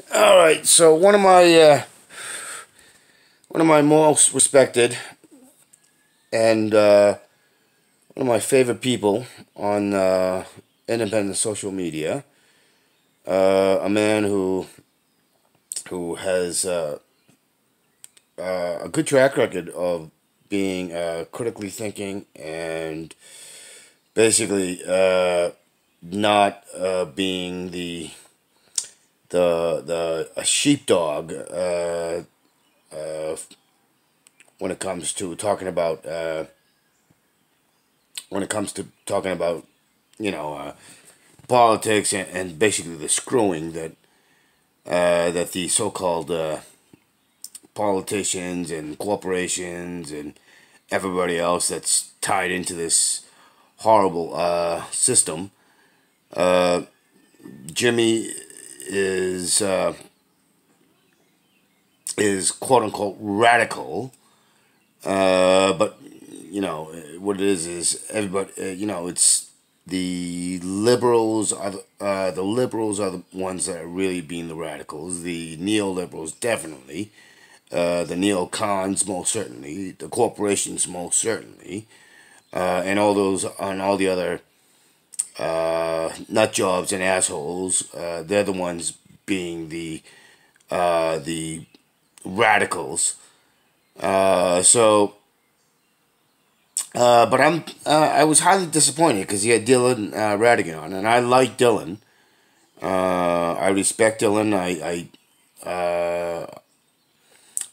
All right, so one of my most respected and one of my favorite people on independent social media, a man who has a good track record of being critically thinking and basically not being the a sheepdog uh, when it comes to talking about you know politics and basically the screwing that the so-called politicians and corporations and everybody else that's tied into this horrible system. Uh, Jimmy is uh, is quote unquote radical, but what it is everybody. It's the liberals are the ones that are really being the radicals. The neoliberals definitely. The neocons most certainly. The corporations most certainly. And all the other nut jobs and assholes. They're the ones being the radicals. But I was highly disappointed because he had Dylan Ratigan on, and I like Dylan. I respect Dylan.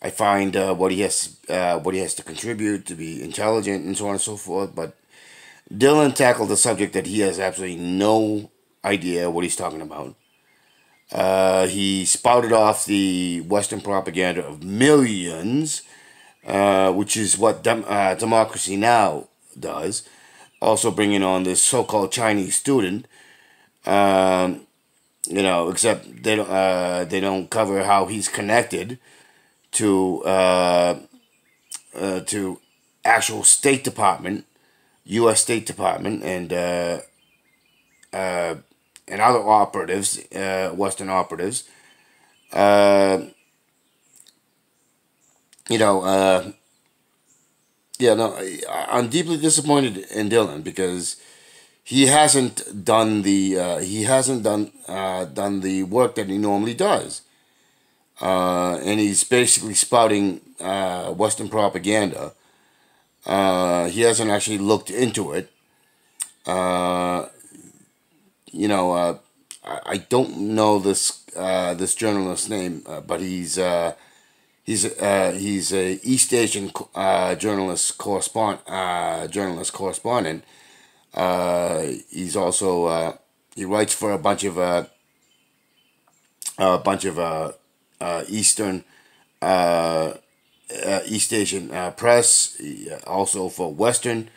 I find what he has to contribute to be intelligent and so on and so forth. But Dylan tackled a subject that he has absolutely no idea what he's talking about. He spouted off the Western propaganda of millions, which is what Democracy Now! Does. Also bringing on this so-called Chinese student, except they don't cover how he's connected to actual State Department, U.S. State Department, and other operatives, Western operatives. Uh, you know, yeah, no, I'm deeply disappointed in Dylan because he hasn't done the work that he normally does, and he's basically spouting Western propaganda. He hasn't actually looked into it. Uh, I don't know this journalist's name, but he's a East Asian journalist correspondent. He's also he writes for a bunch of Eastern uh, East Asian press, also for Western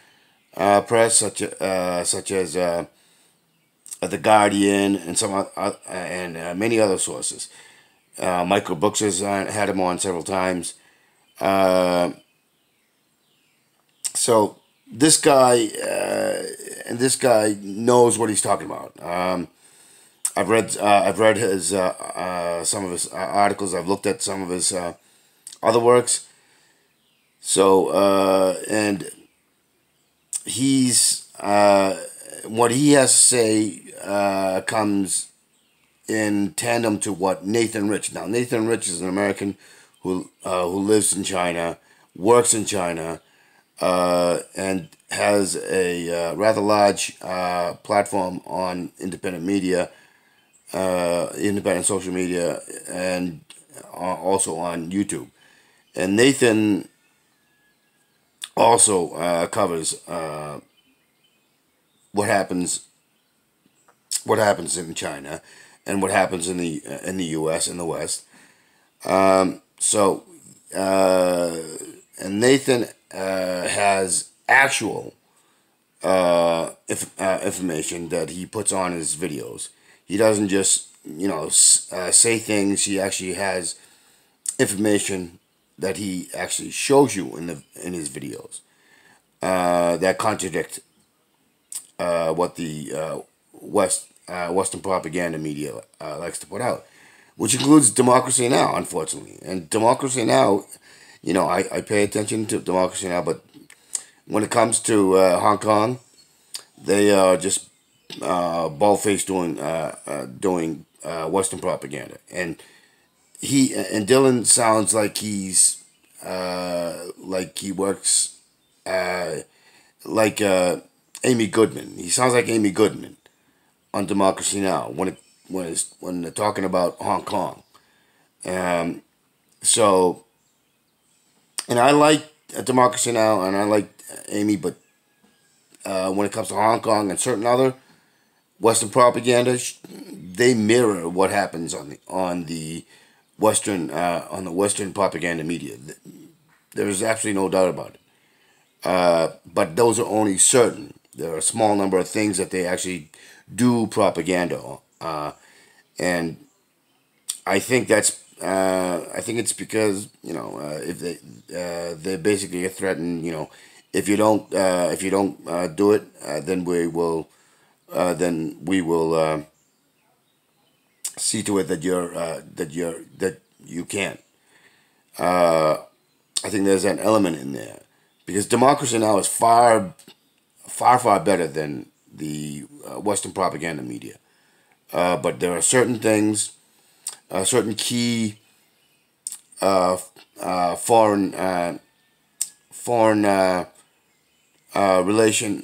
press, such as the Guardian and many other sources. Michael Brooks has had him on several times. Uh, so this guy knows what he's talking about. I've read his some of his articles. I've looked at some of his other works. So and he's what he has to say comes in tandem to what Nathan Rich. Now, Nathan Rich is an American who lives in China, works in China, and has a rather large platform on independent social media, and also on YouTube. And Nathan also covers what happens in China and what happens in the U.S. and the West. So and Nathan has actual information that he puts on his videos. He doesn't just say things. He actually has information that he actually shows you in his videos that contradict what the Western propaganda media likes to put out. which includes Democracy Now, unfortunately. And Democracy Now, I pay attention to Democracy Now, but when it comes to Hong Kong, they are just bald-faced doing Western propaganda. And Dylan sounds like he works like Amy Goodman. He sounds like Amy Goodman on Democracy Now when they're talking about Hong Kong. Um, so, and I like Democracy Now, and I like Amy, but when it comes to Hong Kong and certain other Western propaganda, they mirror what happens on the Western propaganda media. There's absolutely no doubt about it. But those are only certain. There are a small number of things that they actually do propaganda on, and I think it's because if they basically get threatened. If you don't do it, then we will see to it that you can't. I think there's an element in there because Democracy Now is far better than the Western propaganda media. But there are certain things, certain key foreign relation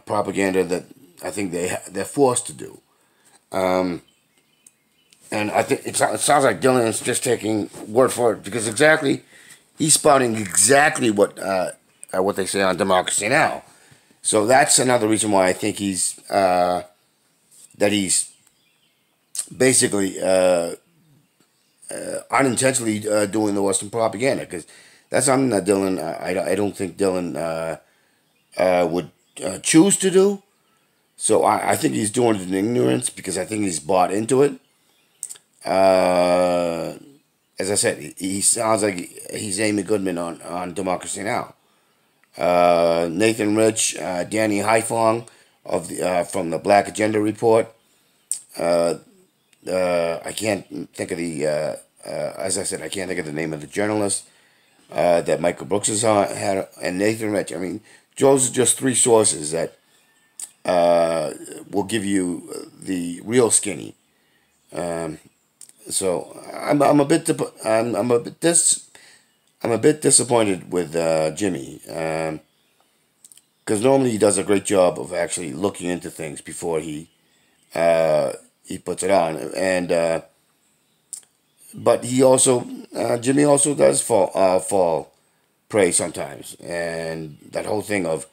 propaganda that I think they're forced to do. And I think it sounds like Dylan is just taking word for it because he's spouting exactly what they say on Democracy Now. So that's another reason why I think he's basically unintentionally doing the Western propaganda because that's something that Dylan I don't think Dylan would choose to do. So I think he's doing it in ignorance because I think he's bought into it. As I said, he sounds like he's Amy Goodman on Democracy Now. Nathan Rich, Danny Haifong from the Black Agenda Report. I can't think of as I said, I can't think of the name of the journalist that Michael Brooks had, and Nathan Rich. I mean, those are just three sources that will give you the real skinny. So I'm a bit disappointed with Jimmy because normally he does a great job of actually looking into things before he puts it on, and but Jimmy also does fall prey sometimes, and that whole thing of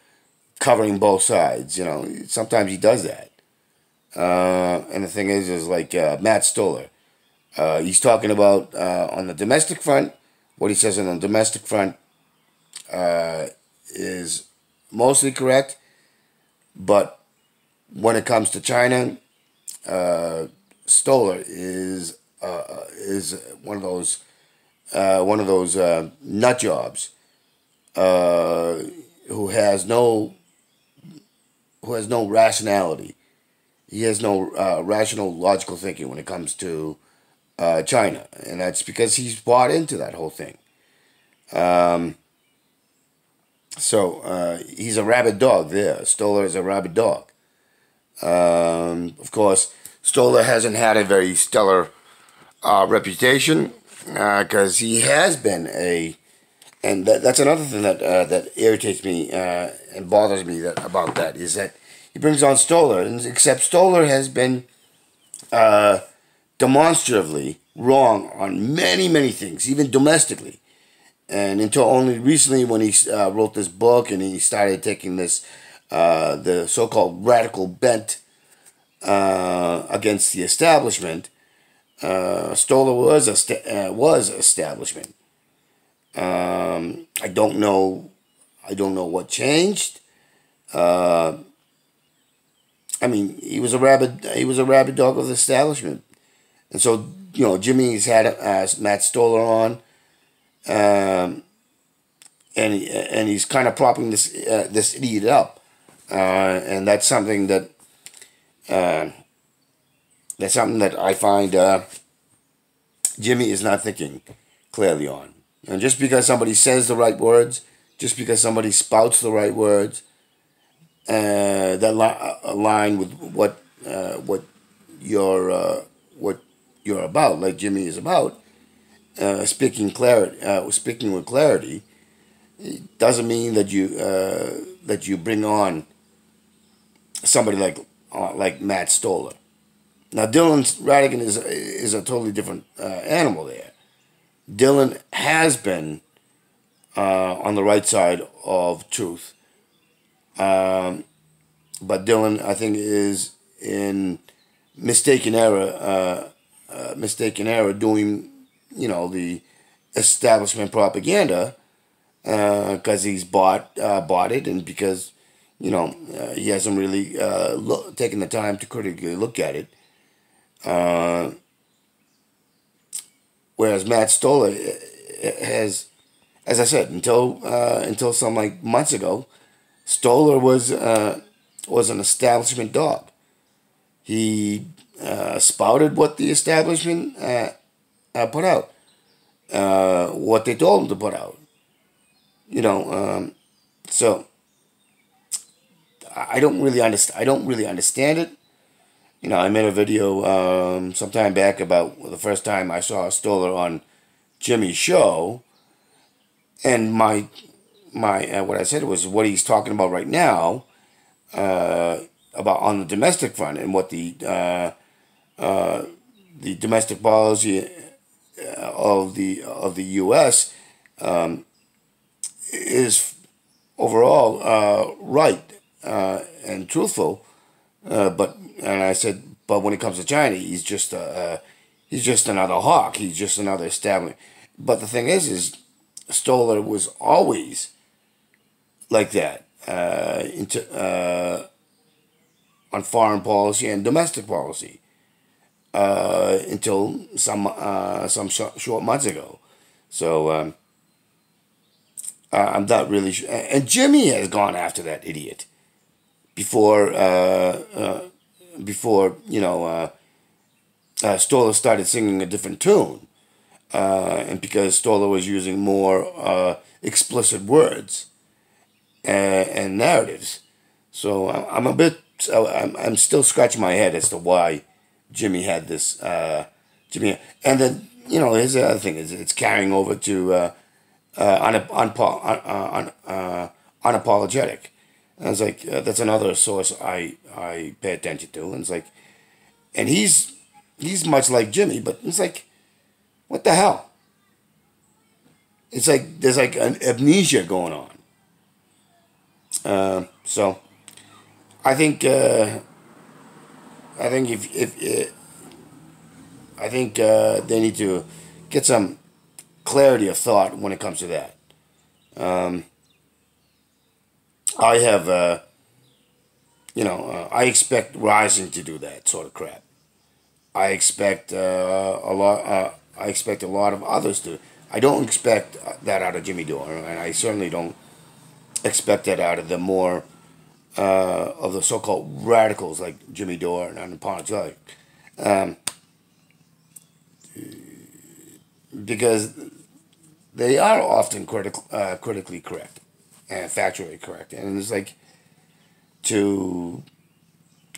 covering both sides, sometimes he does that. And the thing is like Matt Stoller. He's talking about on the domestic front. What he says on the domestic front is mostly correct, but when it comes to China, Stoller is one of those nut jobs who has no rationality. He has no rational, logical thinking when it comes to China, and that's because he's bought into that whole thing. So he's a rabid dog there. Stoller is a rabid dog. Of course, Stoller hasn't had a very stellar reputation because he has been and that's another thing that irritates me and bothers me about that is that he brings on Stoller, except Stoller has been demonstratively wrong on many things, even domestically. And until only recently when he wrote this book and he started taking this, the so-called radical bent against the establishment, Stoller was establishment. I don't know what changed. I mean, he was a rabid dog of the establishment, and so Jimmy's had Matt Stoller on, and he's kind of propping this idiot up, and that's something that I find Jimmy is not thinking clearly on. And just because somebody says the right words, just because somebody spouts the right words, that align with what you're what you're about, like Jimmy is about, speaking with clarity, doesn't mean that you bring on somebody like Matt Stoller. Now, Dylan Ratigan is a totally different animal there. Dylan has been on the right side of truth, but Dylan, I think, is in mistaken error, doing the establishment propaganda because he's bought it, and because he hasn't really taken the time to critically look at it. Whereas Matt Stoller has, as I said, until some like months ago, Stoller was an establishment dog. He spouted what the establishment put out, what they told him to put out. So I don't really understand. I don't really understand it. I made a video some time back about the first time I saw Stoller on Jimmy's show, and my what I said was what he's talking about right now, about on the domestic front, and what the domestic policy of the U.S. Is overall right and truthful, and I said, but when it comes to China, he's just another hawk. He's just another establishment. But the thing is Stoller was always like that on foreign policy and domestic policy until some short months ago. So I'm not really sure. And Jimmy has gone after that idiot before Stoller started singing a different tune, and because Stoller was using more explicit words and narratives. So I'm still scratching my head as to why Jimmy had this. And then here's the other thing: is it's carrying over to unapologetic. And it's like that's another source I pay attention to, and it's like, and he's much like Jimmy, but it's like, what the hell? It's like there's like an amnesia going on. So I think if I think they need to get some clarity of thought when it comes to that. I have, I expect Rising to do that sort of crap. I expect a lot. I expect a lot of others to. I don't expect that out of Jimmy Dore, and I certainly don't expect that out of the more of the so-called radicals like Jimmy Dore and Unapologetic, because they are often critically correct and factually correct, and it's like to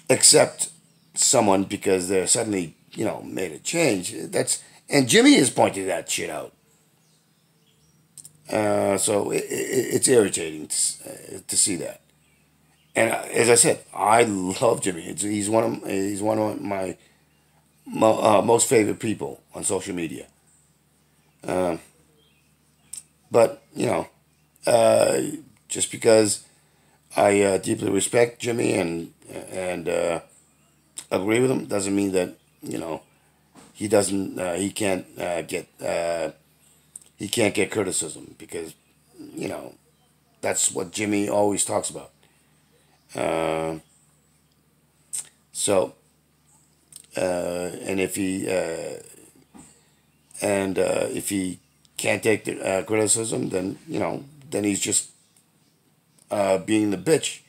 accept someone because they're suddenly made a change. And Jimmy has pointed that shit out. So it's irritating to see that. And as I said, I love Jimmy. He's one of my most favorite people on social media. But just because I deeply respect Jimmy and agree with him doesn't mean that he doesn't he can't get criticism, because that's what Jimmy always talks about. So and if he can't take the criticism, then then he's just being the bitch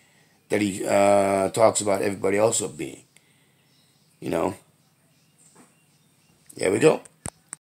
that he talks about everybody else being. There we go.